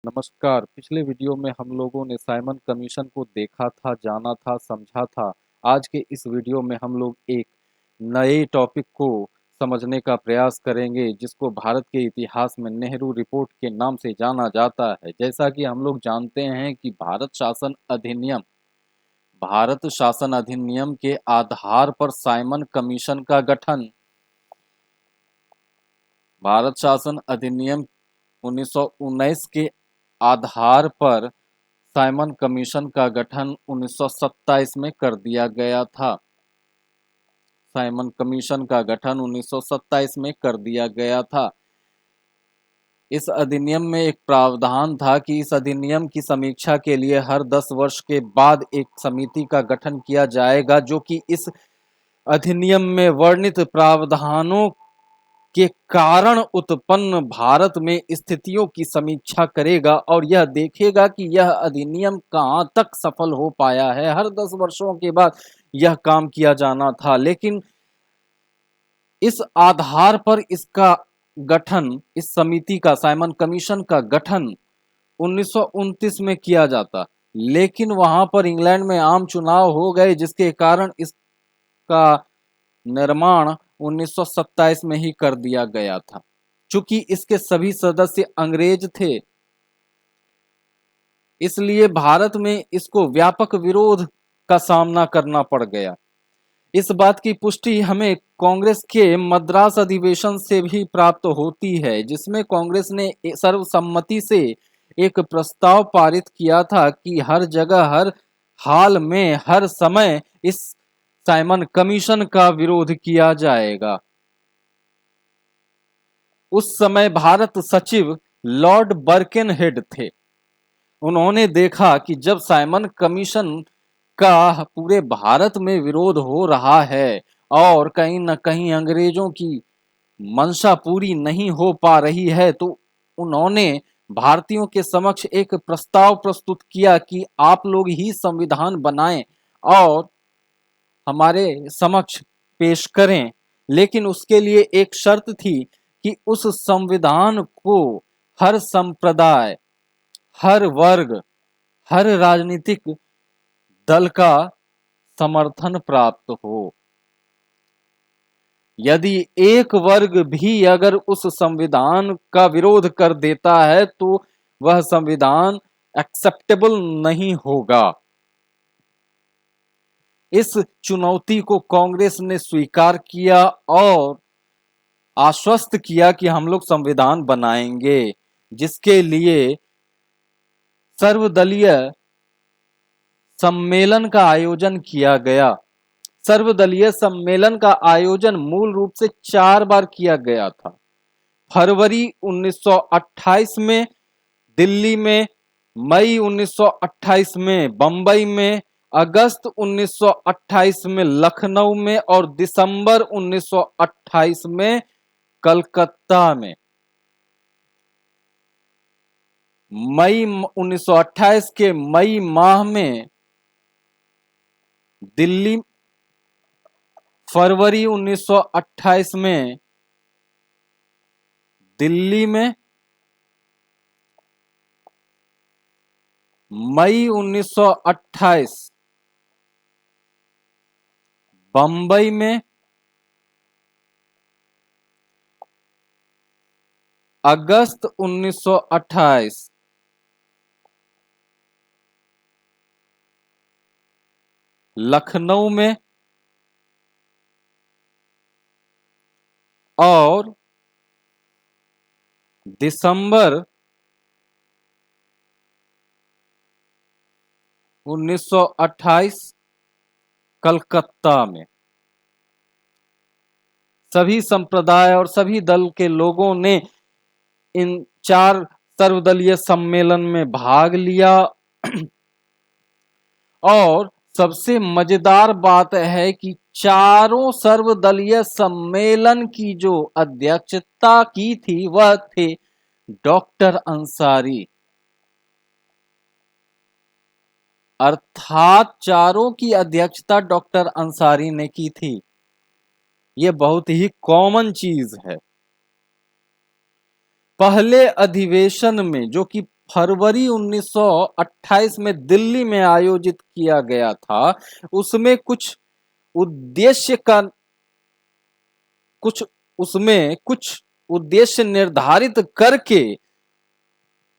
नमस्कार। पिछले वीडियो में हम लोगों ने साइमन कमीशन को देखा था, जाना था, समझा था। आज के इस वीडियो में हम लोग एक नए टॉपिक को समझने का प्रयास करेंगे, जिसको भारत के इतिहास में नेहरू रिपोर्ट के नाम से जाना जाता है। जैसा कि हम लोग जानते हैं कि भारत शासन अधिनियम के आधार पर साइमन कमीशन का गठन भारत शासन अधिनियम 1919 के आधार पर साइमन कमीशन का गठन 1927 में कर दिया गया था। साइमन कमीशन का गठन 1927 में कर दिया गया था। इस अधिनियम में एक प्रावधान था कि इस अधिनियम की समीक्षा के लिए हर 10 वर्ष के बाद एक समिति का गठन किया जाएगा, जो कि इस अधिनियम में वर्णित प्रावधानों के कारण उत्पन्न भारत में स्थितियों की समीक्षा करेगा और यह देखेगा कि यह अधिनियम कहां तक सफल हो पाया है। हर 10 वर्षों के बाद यह काम किया जाना था, लेकिन इस आधार पर इसका गठन, इस समिति का, साइमन कमीशन का गठन 1929 में किया जाता। लेकिन वहां पर इंग्लैंड में आम चुनाव हो गए, जिसके कारण इसका निर्माण 1927 में ही कर दिया गया था। चूंकि इसके सभी सदस्य अंग्रेज थे, इसलिए भारत में इसको व्यापक विरोध का सामना करना पड़ गया। इस बात की पुष्टि हमें कांग्रेस के मद्रास अधिवेशन से भी प्राप्त होती है, जिसमें कांग्रेस ने सर्वसम्मति से एक प्रस्ताव पारित किया था कि हर जगह, हर हाल में, हर समय इस साइमन कमीशन का विरोध किया जाएगा। उस समय भारत सचिव लॉर्ड बर्केनहेड थे। उन्होंने देखा कि जब साइमन कमीशन का पूरे भारत में विरोध हो रहा है और कहीं न कहीं अंग्रेजों की मंशा पूरी नहीं हो पा रही है, तो उन्होंने भारतीयों के समक्ष एक प्रस्ताव प्रस्तुत किया कि आप लोग ही संविधान बनाएं और हमारे समक्ष पेश करें। लेकिन उसके लिए एक शर्त थी कि उस संविधान को हर संप्रदाय, हर वर्ग, हर राजनीतिक दल का समर्थन प्राप्त हो। यदि एक वर्ग भी अगर उस संविधान का विरोध कर देता है, तो वह संविधान एक्सेप्टेबल नहीं होगा। इस चुनौती को कांग्रेस ने स्वीकार किया और आश्वस्त किया कि हम लोग संविधान बनाएंगे, जिसके लिए सर्वदलीय सम्मेलन का आयोजन किया गया। सर्वदलीय सम्मेलन का आयोजन मूल रूप से 4 बार किया गया था। फरवरी 1928 में दिल्ली में, मई 1928 में बंबई में, अगस्त 1928 में लखनऊ में और दिसंबर 1928 में कलकत्ता में। मई 1928 के मई माह में दिल्ली, फरवरी 1928 में दिल्ली में, मई 1928 बंबई में, अगस्त 1928 लखनऊ में और दिसंबर 1928 कलकत्ता में। सभी संप्रदाय और सभी दल के लोगों ने इन 4 सर्वदलीय सम्मेलन में भाग लिया। और सबसे मजेदार बात है कि चारों सर्वदलीय सम्मेलन की जो अध्यक्षता की थी, वह थे डॉक्टर अंसारी। अर्थात चारों की अध्यक्षता डॉक्टर अंसारी ने की थी। यह बहुत ही कॉमन चीज है। पहले अधिवेशन में, जो कि फरवरी 1928 में दिल्ली में आयोजित किया गया था, उसमें उद्देश्य का कुछ उद्देश्य निर्धारित करके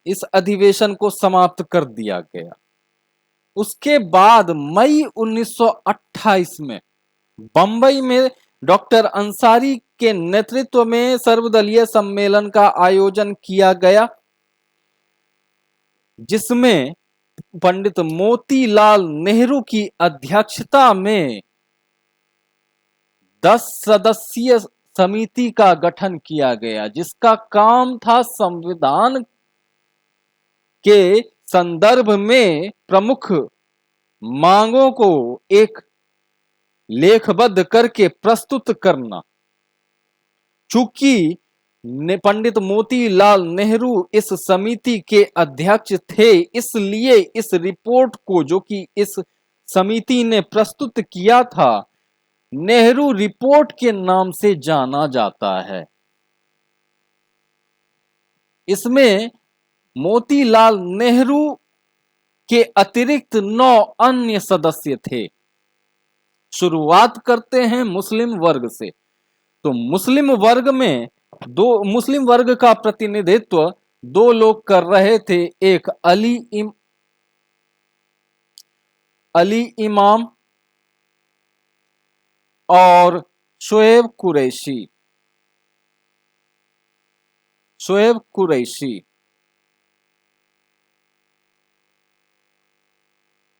इस अधिवेशन को समाप्त कर दिया गया। उसके बाद मई 1928 में बंबई में डॉक्टर अंसारी के नेतृत्व में सर्वदलीय सम्मेलन का आयोजन किया गया, जिसमें पंडित मोतीलाल नेहरू की अध्यक्षता में 10 सदस्यीय समिति का गठन किया गया, जिसका काम था संविधान के संदर्भ में प्रमुख मांगों को एक लेखबद्ध करके प्रस्तुत करना। चूंकि पंडित मोतीलाल नेहरू इस समिति के अध्यक्ष थे, इसलिए इस रिपोर्ट को, जो कि इस समिति ने प्रस्तुत किया था, नेहरू रिपोर्ट के नाम से जाना जाता है। इसमें मोतीलाल नेहरू के अतिरिक्त 9 अन्य सदस्य थे। शुरुआत करते हैं मुस्लिम वर्ग से। तो मुस्लिम वर्ग का प्रतिनिधित्व 2 लोग कर रहे थे, एक अली इमाम और शोएब कुरैशी।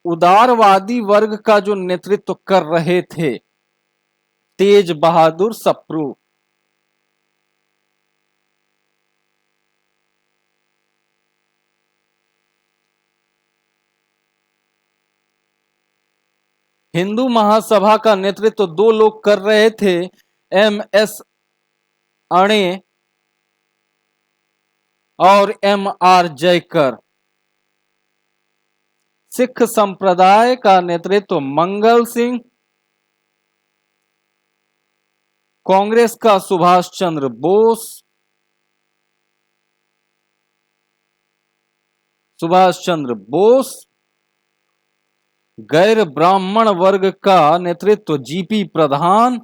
उदारवादी वर्ग का जो नेतृत्व कर रहे थे तेज बहादुर सप्रू। हिंदू महासभा का नेतृत्व 2 लोग कर रहे थे, MS अणे और MR जयकर। सिख संप्रदाय का नेतृत्व मंगल सिंह, कांग्रेस का सुभाष चंद्र बोस, गैर ब्राह्मण वर्ग का नेतृत्व GP प्रधान,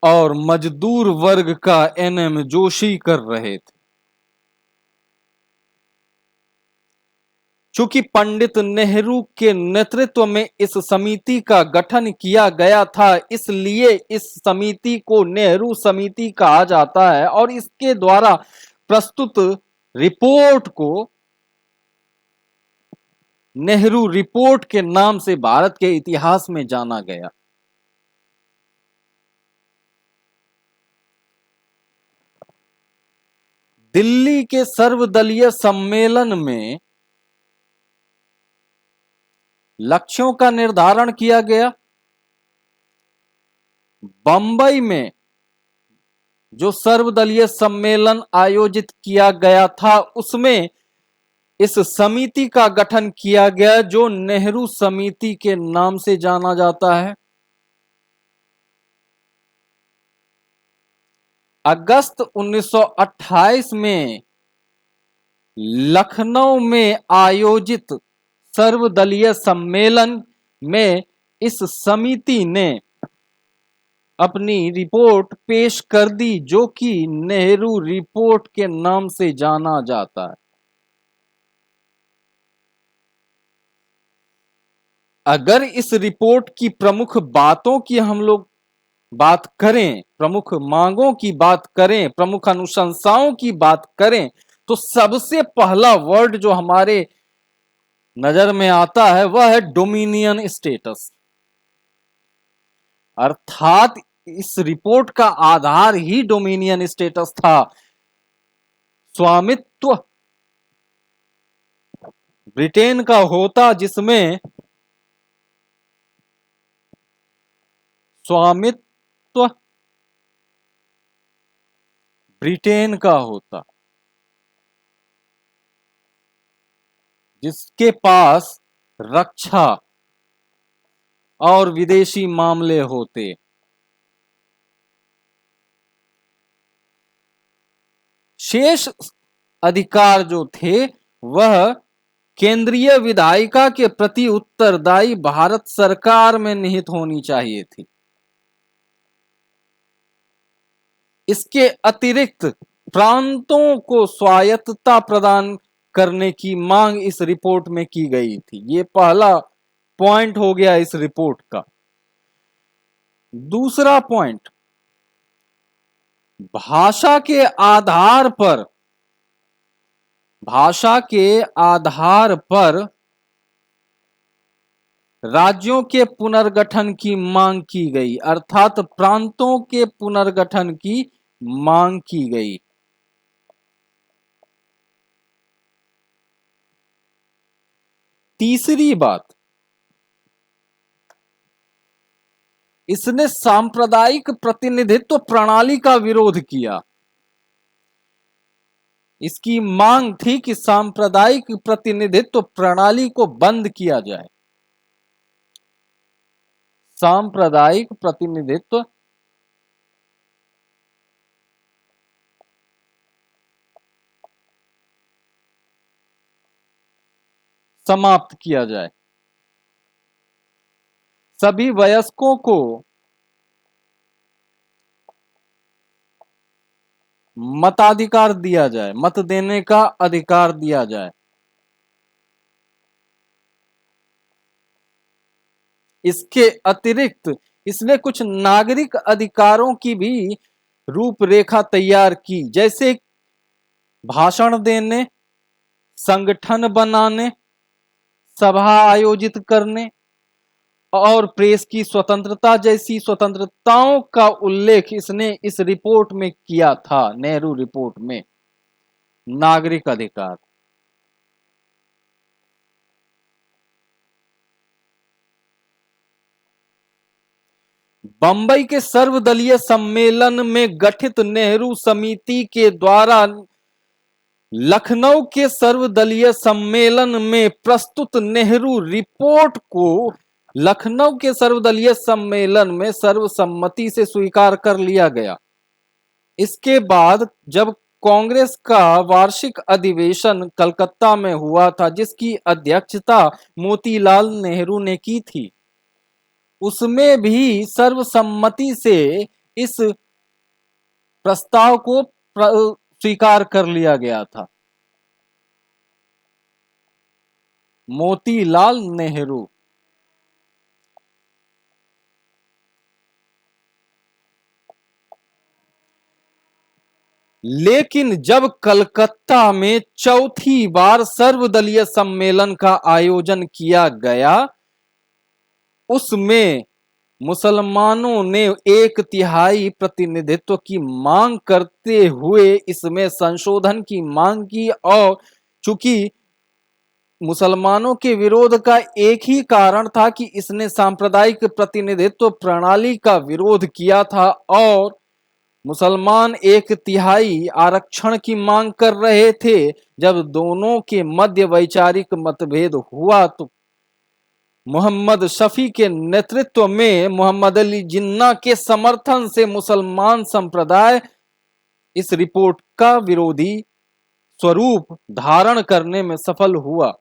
और मजदूर वर्ग का NM जोशी कर रहे थे। चूंकि पंडित नेहरू के नेतृत्व में इस समिति का गठन किया गया था, इसलिए इस समिति को नेहरू समिति कहा जाता है और इसके द्वारा प्रस्तुत रिपोर्ट को नेहरू रिपोर्ट के नाम से भारत के इतिहास में जाना गया। दिल्ली के सर्वदलीय सम्मेलन में लक्ष्यों का निर्धारण किया गया। बंबई में जो सर्वदलीय सम्मेलन आयोजित किया गया था, उसमें इस समिति का गठन किया गया, जो नेहरू समिति के नाम से जाना जाता है। अगस्त 1928 में लखनऊ में आयोजित सर्वदलीय सम्मेलन में इस समिति ने अपनी रिपोर्ट पेश कर दी, जो कि नेहरू रिपोर्ट के नाम से जाना जाता है। अगर इस रिपोर्ट की प्रमुख बातों की हम लोग बात करें, प्रमुख मांगों की बात करें, प्रमुख अनुशंसाओं की बात करें, तो सबसे पहला वर्ड जो हमारे नजर में आता है वह है डोमिनियन स्टेटस। अर्थात इस रिपोर्ट का आधार ही डोमिनियन स्टेटस था, स्वामित्व ब्रिटेन का होता, जिसमें स्वामित्व ब्रिटेन का होता, जिसके पास रक्षा और विदेशी मामले होते। शेष अधिकार जो थे वह केंद्रीय विधायिका के प्रति उत्तरदायी भारत सरकार में निहित होनी चाहिए थी। इसके अतिरिक्त प्रांतों को स्वायत्तता प्रदान करने की मांग इस रिपोर्ट में की गई थी। ये पहला पॉइंट हो गया इस रिपोर्ट का। दूसरा पॉइंट, भाषा के आधार पर राज्यों के पुनर्गठन की मांग की गई, अर्थात प्रांतों के पुनर्गठन की मांग की गई। तीसरी बात, इसने सांप्रदायिक प्रतिनिधित्व प्रणाली का विरोध किया। इसकी मांग थी कि सांप्रदायिक प्रतिनिधित्व प्रणाली को बंद किया जाए। सांप्रदायिक प्रतिनिधित्व समाप्त किया जाए। सभी वयस्कों को मताधिकार दिया जाए, मत देने का अधिकार दिया जाए। इसके अतिरिक्त इसने कुछ नागरिक अधिकारों की भी रूपरेखा तैयार की, जैसे भाषण देने, संगठन बनाने, सभा आयोजित करने और प्रेस की स्वतंत्रता जैसी स्वतंत्रताओं का उल्लेख इसने इस रिपोर्ट में किया था, नेहरू रिपोर्ट में। नागरिक अधिकार, बंबई के सर्वदलीय सम्मेलन में गठित नेहरू समिति के द्वारा लखनऊ के सर्वदलीय सम्मेलन में प्रस्तुत नेहरू रिपोर्ट को लखनऊ के सर्वदलीय सम्मेलन में सर्वसम्मति से स्वीकार कर लिया गया। इसके बाद जब कांग्रेस का वार्षिक अधिवेशन कलकत्ता में हुआ था, जिसकी अध्यक्षता मोतीलाल नेहरू ने की थी, उसमें भी सर्वसम्मति से इस प्रस्ताव को स्वीकार कर लिया गया था। मोतीलाल नेहरू। लेकिन जब कलकत्ता में चौथी बार सर्वदलीय सम्मेलन का आयोजन किया गया, उसमें मुसलमानों ने 1/3 प्रतिनिधित्व की मांग करते हुए इसमें संशोधन की मांग की, और चूंकि मुसलमानों के विरोध का एक ही कारण था कि इसने सांप्रदायिक प्रतिनिधित्व प्रणाली का विरोध किया था और मुसलमान 1/3 आरक्षण की मांग कर रहे थे। जब दोनों के मध्य वैचारिक मतभेद हुआ तो मोहम्मद शफी के नेतृत्व में मोहम्मद अली जिन्ना के समर्थन से मुसलमान संप्रदाय इस रिपोर्ट का विरोधी स्वरूप धारण करने में सफल हुआ।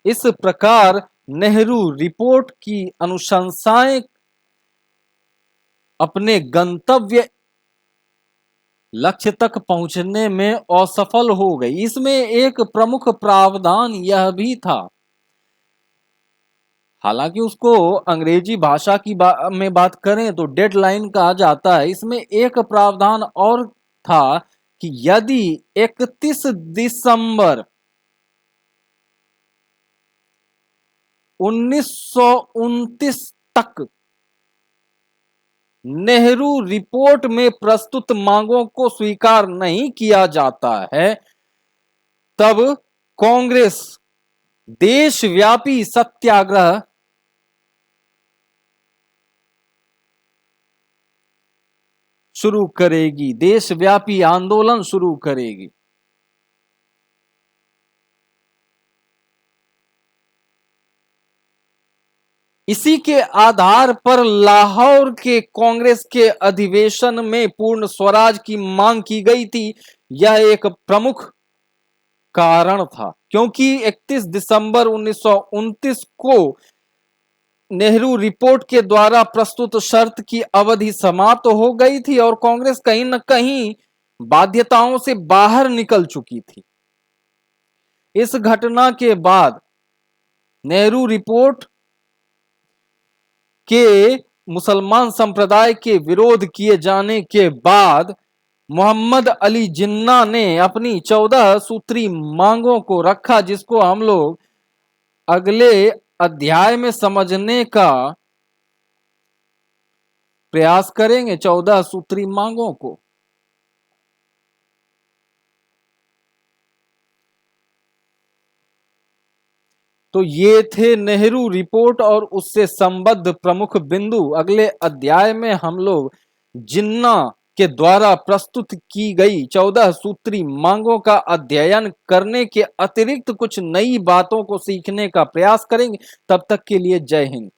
इस प्रकार नेहरू रिपोर्ट की अनुशंसाएं अपने गंतव्य लक्ष्य तक पहुंचने में असफल हो गई। इसमें एक प्रमुख प्रावधान यह भी था, हालांकि उसको अंग्रेजी भाषा की में बात करें तो डेडलाइन कहा जाता है, इसमें एक प्रावधान और था कि यदि 31 दिसंबर 1929 तक नेहरू रिपोर्ट में प्रस्तुत मांगों को स्वीकार नहीं किया जाता है, तब कांग्रेस देशव्यापी सत्याग्रह शुरू करेगी, देशव्यापी आंदोलन शुरू करेगी। इसी के आधार पर लाहौर के कांग्रेस के अधिवेशन में पूर्ण स्वराज की मांग की गई थी। यह एक प्रमुख कारण था, क्योंकि 31 दिसंबर 1929 को नेहरू रिपोर्ट के द्वारा प्रस्तुत शर्त की अवधि समाप्त हो गई थी और कांग्रेस कहीं न कहीं बाध्यताओं से बाहर निकल चुकी थी। इस घटना के बाद नेहरू रिपोर्ट के मुसलमान संप्रदाय के विरोध किए जाने के बाद मोहम्मद अली जिन्ना ने अपनी 14 सूत्री मांगों को रखा, जिसको हम लोग अगले अध्याय में समझने का प्रयास करेंगे। 14 सूत्री मांगों को तो ये थे नेहरू रिपोर्ट और उससे संबद्ध प्रमुख बिंदु। अगले अध्याय में हम लोग जिन्ना के द्वारा प्रस्तुत की गई 14 सूत्री मांगों का अध्ययन करने के अतिरिक्त कुछ नई बातों को सीखने का प्रयास करेंगे। तब तक के लिए जय हिंद।